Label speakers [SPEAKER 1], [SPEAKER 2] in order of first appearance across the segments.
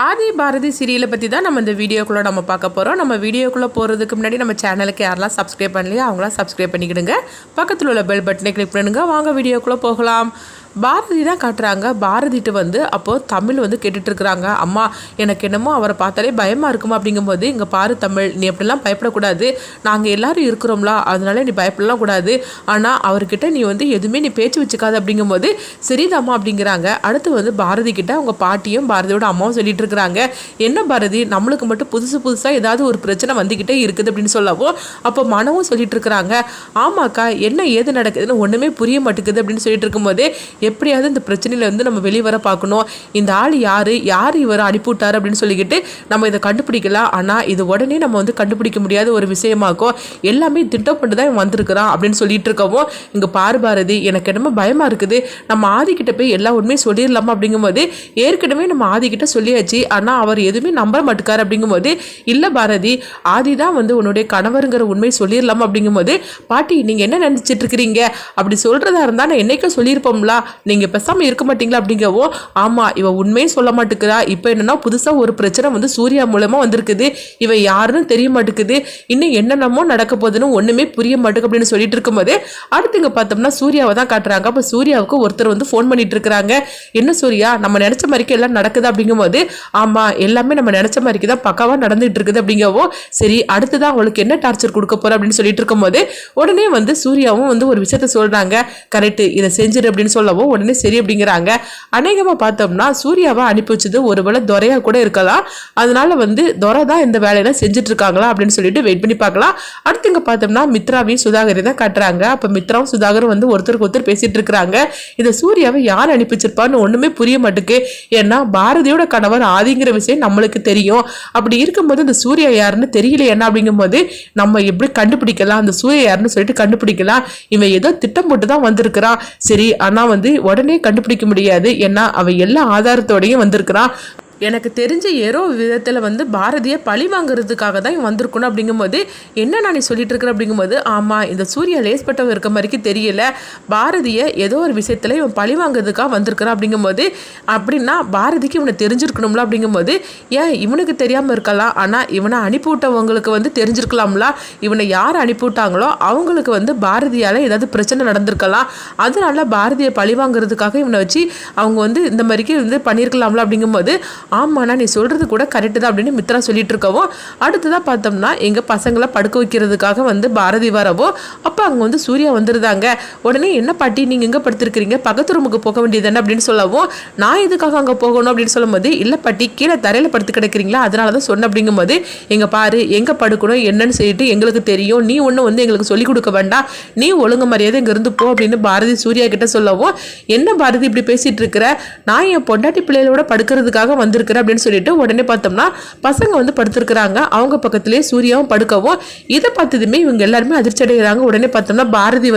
[SPEAKER 1] ஆதி பாரதி சீரியலை பற்றி தான் நம்ம இந்த வீடியோக்குள்ளே நம்ம பார்க்க போகிறோம். நம்ம வீடியோக்குள்ளே போகிறதுக்கு முன்னாடி நம்ம சேனலுக்கு யாரெல்லாம் சப்ஸ்கிரைப் பண்ணலையோ அவங்களாம் சப்ஸ்கிரைப் பண்ணிக்கிடுங்க. பக்கத்தில் உள்ள பெல் பட்டனை கிளிக் பண்ணுங்க. வாங்க வீடியோக்குள்ளே போகலாம். பாரதி தான் காட்டுறாங்க. பாரதிட்டு அப்போது தமிழ் கேட்டுட்ருக்குறாங்க. அம்மா எனக்கு என்னமோ அவரை பார்த்தாலே பயமாக இருக்குமா அப்படிங்கும்போது, இங்கே பாரு தமிழ், நீ அப்படிலாம் பயப்படக்கூடாது, நாங்கள் எல்லோரும் இருக்கிறோம்ல, அதனால நீ பயப்படலாம் கூடாது, ஆனால் அவர்கிட்ட நீ எதுவுமே நீ பேச்சு வச்சுக்காது அப்படிங்கும்போது சரிதாம்மா அப்படிங்கிறாங்க. அடுத்து பாரதி கிட்ட அவங்க பாட்டியும் பாரதியோட அம்மாவும் சொல்லிட்டு இருக்கிறாங்க. என்ன பாரதி, நம்மளுக்கு மட்டும் புதுசாக ஏதாவது ஒரு பிரச்சனை வந்துக்கிட்டே இருக்குது அப்படின்னு சொல்லவும், அப்போ மனவும் சொல்லிட்டு இருக்கிறாங்க. ஆமாக்கா, என்ன ஏது நடக்குதுன்னு ஒன்றுமே புரிய மாட்டேங்குது அப்படின்னு சொல்லிட்டு இருக்கும்போது, எப்படியாவது இந்த பிரச்சனையிலேருந்து நம்ம வெளியே வர பார்க்கணும். இந்த ஆள் யார் இவரை அனுப்பிவிட்டார் அப்படின்னு சொல்லிக்கிட்டு நம்ம இதை கண்டுபிடிக்கலாம். ஆனால் இது உடனே நம்ம கண்டுபிடிக்க முடியாத ஒரு விஷயமாக்கும். எல்லாமே திட்டம் பண்ணி தான் வந்திருக்கிறான் அப்படின்னு சொல்லிட்டு இருக்கவும், இங்கே பாரு பாரதி, எனக்கு என்னமோ பயமாக இருக்குது, நம்ம ஆதிக்கிட்ட போய் எல்லா உண்மையும் சொல்லிடலாமா அப்படிங்கும்போது, ஏற்கனவே நம்ம ஆதிக்கிட்ட சொல்லியாச்சு, ஆனால் அவர் எதுவுமே நம்ப மாட்டுக்கார் அப்படிங்கும்போது, இல்லை பாரதி, ஆதி தான் உன்னுடைய கணவருங்கிற உண்மை சொல்லிடலாமா அப்படிங்கும்போது, பாட்டி நீங்கள் என்ன நினச்சிட்டு இருக்கிறீங்க, அப்படி சொல்கிறதா இருந்தால் நான் என்னைக்கும் சொல்லியிருப்போம்ல, நீங்கள் பேசாமல் இருக்க மாட்டீங்களா அப்படிங்கவோ, ஆமாம் இவ உண்மையே சொல்ல மாட்டேங்கிறா, இப்போ என்னன்னா புதுசாக ஒரு பிரச்சனை சூர்யா மூலமாக வந்திருக்குது, இவ யாருன்னு தெரிய மாட்டேங்குது, இன்னும் என்னென்னமோ நடக்க போகுதுன்னு ஒன்றுமே புரிய மாட்டேங்குது அப்படின்னு சொல்லிட்டு இருக்கும்போது, அடுத்து இங்கே பார்த்தோம்னா சூர்யாவை தான் காட்டுறாங்க. அப்போ சூர்யாவுக்கு ஒருத்தர் ஃபோன் பண்ணிட்டு இருக்கிறாங்க. என்ன சூர்யா, நம்ம நினச்ச மாதிரிக்கு எல்லாம் நடக்குது அப்படிங்கும்போது, ஆமாம் எல்லாமே நம்ம நினச்ச மாதிரிக்கு தான் பக்காவாக நடந்துட்டு இருக்குது அப்படிங்கவோ, சரி அடுத்துதான் அவளுக்கு என்ன டார்ச்சர் கொடுக்க போற அப்படின்னு சொல்லிட்டு இருக்கும்போது, உடனே சூர்யாவும் ஒரு விஷயத்த சொல்றாங்க. கரெக்ட், இதை செஞ்சிரு அப்படின்னு சொல்லவும் உடனே சரி அப்படிங்கிறாங்க. அநேகமாக பார்த்தோம்னா சூர்யாவை அனுப்பி வச்சது ஒருவேளை துரையா கூட இருக்கலாம். அதனால துரை தான் இந்த வேலையெல்லாம் செஞ்சுட்டு இருக்காங்களா அப்படின்னு சொல்லிட்டு வெயிட் பண்ணி பார்க்கலாம். அடுத்து இங்கே பார்த்தோம்னா மித்ராவையும் சுதாகரை தான் காட்டுறாங்க. அப்போ மித்ராவும் சுதாகரும் ஒருத்தருக்கு ஒருத்தர் பேசிட்டு இருக்கிறாங்க. இதை சூர்யாவை யார் அனுப்பி வச்சிருப்பான்னு ஒன்றுமே புரிய மாட்டேக்கு. ஏன்னா பாரதியோட கணவர் ஆதிங்கிற விஷயம் நம்மளுக்கு தெரியும். அப்படி இருக்கும்போது இந்த சூர்யா யாருன்னு தெரியல என்ன அப்படிங்கும்போது, நம்ம எப்படி கண்டுபிடிக்கலாம், அந்த சூர்யா யாருன்னு சொல்லிட்டு கண்டுபிடிக்கலாம். இவன் ஏதோ திட்டம் போட்டு தான் வந்திருக்கிறான். சரி, ஆனால் உடனே கண்டுபிடிக்க முடியாது, ஏன்னா அவ எல்லா ஆதாரத்தோடையும் வந்திருக்கிறான். எனக்கு தெரிஞ்ச ஏதோ விதத்தில் பாரதியை பழி வாங்குறதுக்காக தான் வந்திருக்கணும் அப்படிங்கும்போது, என்ன நான் சொல்லிட்டு இருக்கிறேன் அப்படிங்கும்போது, ஆமாம் இந்த சூர்யா லேஸ்பட்டவன் இருக்க மாதிரிக்கு தெரியல, பாரதியை ஏதோ ஒரு விஷயத்தில் இவன் பழி வாங்குறதுக்காக வந்திருக்கிறான் அப்படிங்கும்போது, அப்படின்னா பாரதிக்கு இவனை தெரிஞ்சிருக்கணும்ல அப்படிங்கும்போது, ஏன் இவனுக்கு தெரியாமல் இருக்கலாம், ஆனால் இவனை அனுப்பிவிட்டவங்களுக்கு தெரிஞ்சிருக்கலாம்ல, இவனை யார் அனுப்பிவிட்டாங்களோ அவங்களுக்கு பாரதியால் ஏதாவது பிரச்சனை நடந்திருக்கலாம், அதனால பாரதியை பழி வாங்குறதுக்காக இவனை வச்சு அவங்க இந்த மாதிரிக்கு பண்ணியிருக்கலாம்ல அப்படிங்கும்போது, ஆமாண்ணா நீ சொல்கிறது கூட கரெக்டு தான் அப்படின்னு மித்ரா சொல்லிட்டு இருக்கவும், அடுத்ததாக பார்த்தோம்னா எங்கள் பசங்களை படுக்க வைக்கிறதுக்காக பாரதி வரவோ, அப்போ அங்கே சூர்யா வந்துருந்தாங்க. உடனே என்ன பாட்டி நீங்கள் எங்கே படுத்துருக்கிறீங்க, பக்கத்து ரூமுக்கு போக வேண்டியதுன்னு அப்படின்னு சொல்லவும், நான் எதுக்காக அங்கே போகணும் அப்படின்னு சொல்லும்போது, இல்லை பாட்டி கீழே தரையில் படுத்து கிடக்கிறீங்களா, அதனால தான் சொன்னேன் அப்படிங்கும்போது, எங்கள் பாரு எங்கே படுக்கணும் என்னன்னு சொல்லிட்டு எங்களுக்கு தெரியும், நீ ஒன்றும் எங்களுக்கு சொல்லிக் கொடுக்க வேண்டாம், நீ ஒழுங்கு மரியாதை இங்கேருந்து போ அப்படின்னு பாரதி சூர்யா கிட்ட சொல்லவும், என்ன பாரதி இப்படி பேசிகிட்டு இருக்கிற, நான் என் பொண்டாட்டி பிள்ளைகளோட படுக்கிறதுக்காக வந்திருக்கிறேன் அப்படின்னு சொல்லிட்டு உடனே பார்த்தோம்னா பசங்க படுத்திருக்கிறாங்க. அவங்க பக்கத்திலே சூர்யாவும் படுக்கவும், இதை பார்த்ததுமே இவங்க எல்லாருமே அதிர்ச்சி அடைகிறாங்க. உடனே பார்த்தோம்னா பாரதி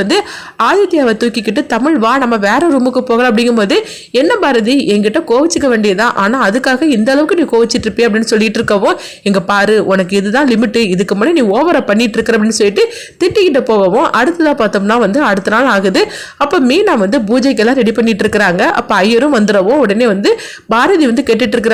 [SPEAKER 1] ஆதித்யாவை தூக்கிக்கிட்டு, தமிழ் வா நம்ம வேற ரூமுக்கு போகலாம் அப்படிங்கும்போது, என்ன பாரதி என்கிட்ட கோவிச்சுக்க வேண்டியதான், ஆனால் அதுக்காக இந்த அளவுக்கு நீ கோவிச்சிட்டு இருப்பே அப்படின்னு சொல்லிட்டு இருக்கவும், எங்க பாரு உனக்கு இதுதான் லிமிட்டு, இதுக்கு முன்னாடி நீ ஓவரா பண்ணிட்டு இருக்கிற அப்படின்னு சொல்லிட்டு திட்டிக்கிட்டு போகவும், அடுத்ததான் பார்த்தோம்னா அடுத்த நாள் ஆகுது. அப்போ மீனா பூஜைக்கெல்லாம் ரெடி பண்ணிட்டு இருக்கிறாங்க. அப்போ ஐயரும் வந்துடவும் உடனே பாரதி கேட்டுட்டு இருக்கிறாங்க,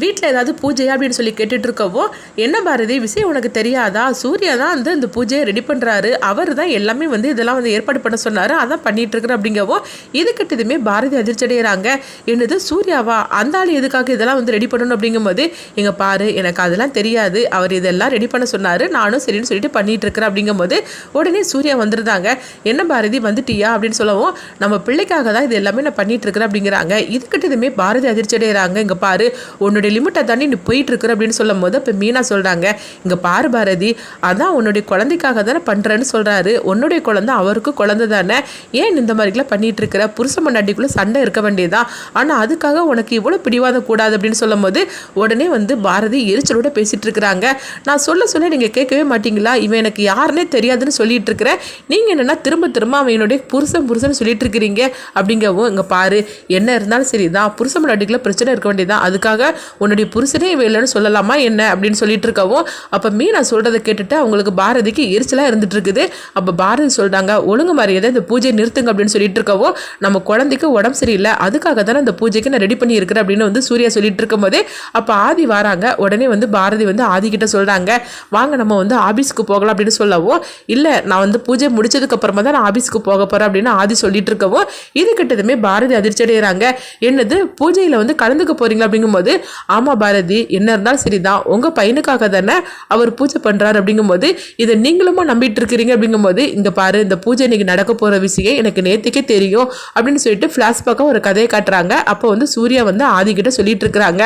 [SPEAKER 1] வீட்டில் ஏதாவது பூஜையா அப்படின்னு சொல்லி கேட்டுட்டு இருக்கவோ, என்ன பாரதி விஷயம் உனக்கு தெரியாதா, சூர்யா தான் இந்த பூஜையை ரெடி பண்ணுறாரு, அவர் தான் எல்லாமே இதெல்லாம் ஏற்பாடு பண்ண சொன்னார், அதான் பண்ணிட்டு இருக்கிற அப்படிங்கவோ, இது கிட்டதுமே பாரதி அதிர்ச்சி அடைகிறாங்க. என்னது சூர்யாவா, அந்த ஆள் எதுக்காக இதெல்லாம் ரெடி பண்ணணும் அப்படிங்கும்போது, எங்க பாரு எனக்கு அதெல்லாம் தெரியாது, அவர் இதெல்லாம் ரெடி பண்ண சொன்னார், நானும் சரின்னு சொல்லிட்டு பண்ணிட்டு இருக்கிறேன் அப்படிங்கும்போது, உடனே சூர்யா வந்துருந்தாங்க. என்ன பாரதி வந்துட்டியா அப்படின்னு சொல்லவும், நம்ம பிள்ளைக்காக தான் இது எல்லாமே நான் பண்ணிட்டு இருக்கிறேன் அப்படிங்கிறாங்க. இது கிட்டதுமே பாரதி அதிர்ச்சி அடைகிறாங்க. இங்க பாரு உன்னுடைய லிமிட்டை தாண்டி நீ போயிட்டு இருக்கிற அப்படின்னு சொல்லும் போது, இப்போ மீனா சொல்றாங்க, இங்க பாரு பாரதி, அதான் உன்னுடைய குழந்தைக்காக தானே பண்றேன்னு சொல்றாரு, உன்னுடைய குழந்தை அவருக்கு குழந்தை தானே, ஏன் இந்த மாதிரிலாம் பண்ணிட்டு இருக்கிற, புருஷ மண்டாட்டிக்குள்ள சண்டை இருக்க வேண்டியதான், ஆனா அதுக்காக உனக்கு இவ்வளவு பிடிவாதம் கூடாது அப்படின்னு சொல்லும் போது, உடனே பாரதி எரிச்சலோட பேசிட்டு இருக்கிறாங்க. நான் சொல்ல நீங்க கேட்கவே மாட்டீங்களா, இவன் எனக்கு யாருன்னே தெரியாதுன்னு சொல்லிட்டு இருக்கிறேன், நீங்க என்னன்னா திரும்ப திரும்ப அவனுடைய புருஷன் சொல்லிட்டு இருக்கிறீங்க அப்படிங்கவும், இங்க பாரு என்ன இருந்தாலும் சரிதான், புருஷ மண்டாட்டிக்குள்ள பிரச்சனை இருக்க வேண்டியதான், அதுக்காக உன்னுடைய புருஷனே இவ இல்லைன்னு சொல்லலாமா என்ன அப்படின்னு சொல்லிட்டு இருக்கவும் அப்போ மீனா சொல்கிறத கேட்டுட்டு அவங்களுக்கு பாரதிக்கு எரிச்சலாக இருந்துட்டு இருக்குது. அப்போ பாரதி சொல்கிறாங்க, ஒழுங்கு மரியாதை இந்த பூஜையை நிறுத்துங்க அப்படின்னு சொல்லிட்டு இருக்கவோ, நம்ம குழந்தைக்கு உடம்பு சரியில்லை, அதுக்காக தானே இந்த பூஜைக்கு நான் ரெடி பண்ணி இருக்கிறேன் அப்படின்னு வந்து சூர்யா சொல்லிட்டு இருக்கும் போதே அப்போ ஆதி வராங்க. உடனே வந்து பாரதி வந்து ஆதி கிட்ட சொல்கிறாங்க, வாங்க நம்ம வந்து ஆபீஸ்க்கு போகலாம் அப்படின்னு சொல்லவும், இல்லை நான் வந்து பூஜை முடிச்சதுக்கு அப்புறமா தான் நான் ஆபீஸ்க்கு போக போகிறேன் அப்படின்னு ஆதி சொல்லிட்டு இருக்கவும், இது கிட்டதுமே பாரதி அதிர்ச்சி அடைகிறாங்க. என்னது பூஜையில் வந்து கலந்துக்க போறீங்களா அப்படிங்கும்போது, ஆமாம் பாரதி, என்ன இருந்தாலும் சரிதான், உங்கள் பையனுக்காக தானே அவர் பூஜை பண்ணுறாரு அப்படிங்கும்போது, இதை நீங்களுமா நம்பிட்டு இருக்கிறீங்க அப்படிங்கும்போது, இங்கே பாரு இந்த பூஜை இன்னைக்கு நடக்க போகிற விஷயம் எனக்கு நேற்றுக்கே தெரியும் அப்படின்னு சொல்லிட்டு ஃப்ளாஷ்பேக்காக ஒரு கதையை காட்டுறாங்க. அப்போ வந்து சூர்யா வந்து ஆதி கிட்ட சொல்லிட்டு இருக்கிறாங்க,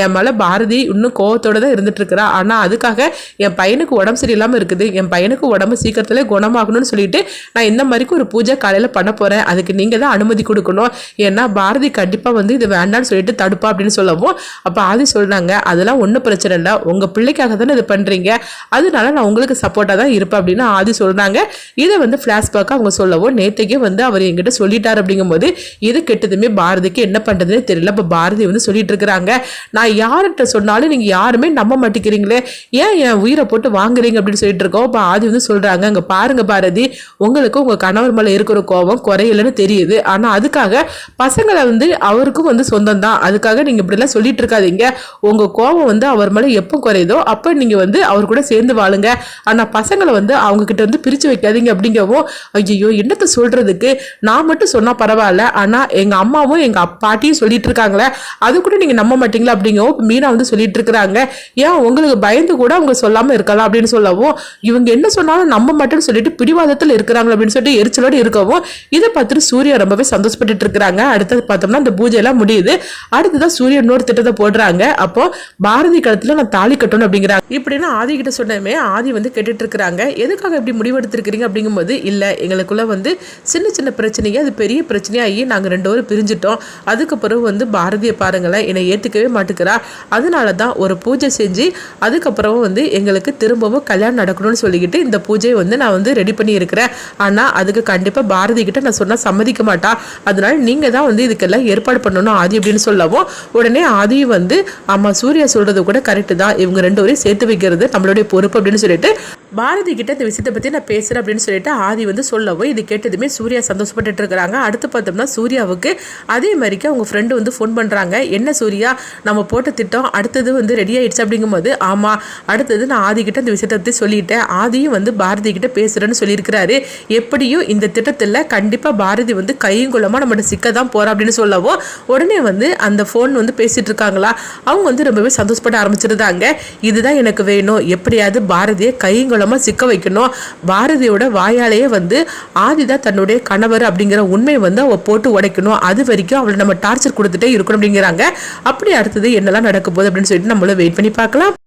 [SPEAKER 1] என் மேலே பாரதி இன்னும் கோவத்தோடு தான் இருந்துட்டு இருக்கிறா, ஆனால் அதுக்காக என் பையனுக்கு உடம்பு சரியில்லாமல் இருக்குது, என் பையனுக்கு உடம்பு சீக்கிரத்தில் குணமாகணும்னு சொல்லிட்டு நான் இந்த மாதிரிக்கு ஒரு பூஜை காலையில் பண்ண போகிறேன், அதுக்கு நீங்கள் தான் அனுமதி கொடுக்கணும், ஏன்னா பாரதி கண்டிப்பாக வந்து இது வேண்டான்னு சொல்லிட்டு தடுப்பா அப்படின்னு சொல்லவும், அப்போ ஆதி சொல்கிறாங்க, அதெல்லாம் ஒன்றும் பிரச்சனை இல்லை, உங்கள் பிள்ளைக்காக தானே இது பண்ணுறீங்க, அதனால நான் உங்களுக்கு சப்போர்ட்டாக தான் இருப்பேன் அப்படின்னு ஆதி சொல்கிறாங்க. இதை வந்து ஃப்ளாஷ்பேக்காக அவங்க சொல்லவும், நேற்றுக்கே வந்து அவர் என்கிட்ட சொல்லிட்டார் அப்படிங்கும்போது இது கெட்டதுமே பாரதிக்கு என்ன பண்ணுறதுன்னு தெரியல. இப்போ பாரதி வந்து சொல்லிட்டு இருக்கிறாங்க, நான் யார்கிட்ட சொன்னாலும் நீங்கள் யாருமே நம்ப மாட்டேங்கிறீங்களே, ஏன் என் உயிரை போட்டு வாங்குறீங்க அப்படின்னு சொல்லிட்டு இருக்கோம். இப்போ ஆதி வந்து சொல்கிறாங்க, அங்கே பாருங்க பாரதி, உங்களுக்கு உங்கள் கணவர் மேலே இருக்கிற கோபம் குறையலன்னு தெரியுது, ஆனால் அதுக்காக பசங்களை வந்து அவருக்கும் வந்து சொந்தம் தான், அதுக்காக நீங்கள் இப்படிலாம் சொல்லிட்டு இருக்காதீங்க, உங்கள் கோபம் வந்து அவர் மேலே எப்போ குறையுதோ அப்போ நீங்கள் வந்து அவர் கூட சேர்ந்து வாழுங்க, ஆனால் பசங்களை வந்து அவங்க கிட்ட வந்து பிரித்து வைக்காதீங்க அப்படிங்கவும், ஐயோ என்னத்தை சொல்கிறதுக்கு, நான் மட்டும் சொன்னால் பரவாயில்ல, ஆனால் எங்கள் அம்மாவும் எங்கள் பாட்டியும் சொல்லிட்டு இருக்காங்களே, அது கூட நீங்கள் நம்ப மாட்டீங்களா அப்படிங்கவும் மீனா வந்து சொல்லிட்டு இருக்கிறாங்க, ஏன் உங்களுக்கு பயந்து கூட அவங்க சொல்லாமல் இருக்கலாம் அப்படின்னு சொல்லவும், இவங்க என்ன சொன்னாலும் நம்ப மாட்டேன்னு சொல்லிட்டு பிடிவாதத்தில் இருக்கிறாங்க அப்படின்னு சொல்லிட்டு எரிச்சலோடு இருக்கவும், இதை பார்த்துட்டு சூர்யா ரொம்பவே சந்தோஷப்பட்டு இருக்கிறாங்க. அடுத்தது பார்த்தோம்னா அந்த பூஜை எல்லாம் முடியுது. அடுத்ததான் சூர்யா இன்னொரு திட்டத்தை போடுறாங்க. அப்போ பாரதி காலத்துல நான் தாலி கட்டணும் அப்படிங்கிறாங்க. இப்படின்னு ஆதி கிட்ட சொன்னமே ஆதி வந்து கேட்டுட்டு இருக்கிறாங்க, எதுக்காக இப்படி முடிவெடுத்திருக்கிறீங்க அப்படிங்கும்போது, இல்லை எங்களுக்குள்ள வந்து சின்ன சின்ன பிரச்சனைங்க அது பெரிய பிரச்சனையாகி நாங்கள் 2 பேரும் பிரிஞ்சிட்டோம், அதுக்கப்புறம் வந்து பாரதியை பாருங்களேன் என்னை ஏற்றுக்கவே மாட்டேங்கிறா, அதனால தான் ஒரு பூஜை செஞ்சு அதுக்கப்புறம் வந்து எங்களுக்கு திரும்பவும் கல்யாணம் நடக்கணும்னு சொல்லிக்கிட்டு இந்த பூஜையை வந்து நான் வந்து ரெடி பண்ணி இருக்கிறேன், ஆனால் அதுக்கு கண்டிப்பாக பாரதி கிட்ட நான் சொன்னால் சம்மதிக்க மாட்டா, அதனால நீங்கள் தான் வந்து இதுக்கெல்லாம் ஏற்பாடு பண்ணணும் ஆதி அப்படின்னு சொல்லவும், உடனே ஆதி வந்து ஆமாம் சூர்யா சொல்கிறது கூட கரெக்டு தான், இவங்க 2 பேரையும் சேர்த்து வைக்கிறது நம்மளுடைய பொறுப்பு அப்படின்னு சொல்லிட்டு பாரதி கிட்ட இந்த விஷயத்தை பற்றி நான் பேசுகிறேன் அப்படின்னு சொல்லிட்டு ஆதி வந்து சொல்லவும், இது கேட்டதுமே சூர்யா சந்தோஷப்பட்டு இருக்கிறாங்க. அடுத்து பார்த்தோம்னா சூர்யாவுக்கு அதே மாதிரிக்கு அவங்க ஃப்ரெண்டு வந்து ஃபோன் பண்ணுறாங்க, என்ன சூர்யா நம்ம போட்ட திட்டம் அடுத்தது வந்து ரெடி ஆயிடுச்சு அப்படிங்கும்போது, ஆமாம் அடுத்தது நான் ஆதி கிட்ட இந்த விஷயத்தை பற்றி சொல்லிட்டேன், ஆதியும் வந்து பாரதி கிட்ட பேசுகிறேன்னு சொல்லியிருக்கிறாரு, எப்படியும் இந்த திட்டத்தில் கண்டிப்பாக பாரதி வந்து கையும் குள்ளமாக நம்மகிட்ட சிக்க தான் போகிறா அப்படின்னு சொல்லவும், உடனே வந்து அந்த ஃபோன் வந்து பேசிகிட்டு இருக்காங்களா, அவங்க வந்து ரொம்பவே சந்தோஷப்பட ஆரம்பிச்சிருந்தாங்க. இதுதான் எனக்கு வேணும், எப்படியாவது பாரதியை கையும் சிக்க வைக்கணும், பாரதியோட வாயாலேயே வந்து ஆதிதான் தன்னுடைய கணவர் அப்படிங்கிற உண்மை வந்து அவ போட்டு உடைக்கணும், அது வரைக்கும் அவளை நம்ம டார்ச்சர் கொடுத்துட்டே இருக்கணும் அப்படிங்கிறாங்க. அப்படி அடுத்தது என்னெல்லாம் நடக்க போகுது அப்படின்னு சொல்லிட்டு நம்மள வெயிட் பண்ணி பார்க்கலாம்.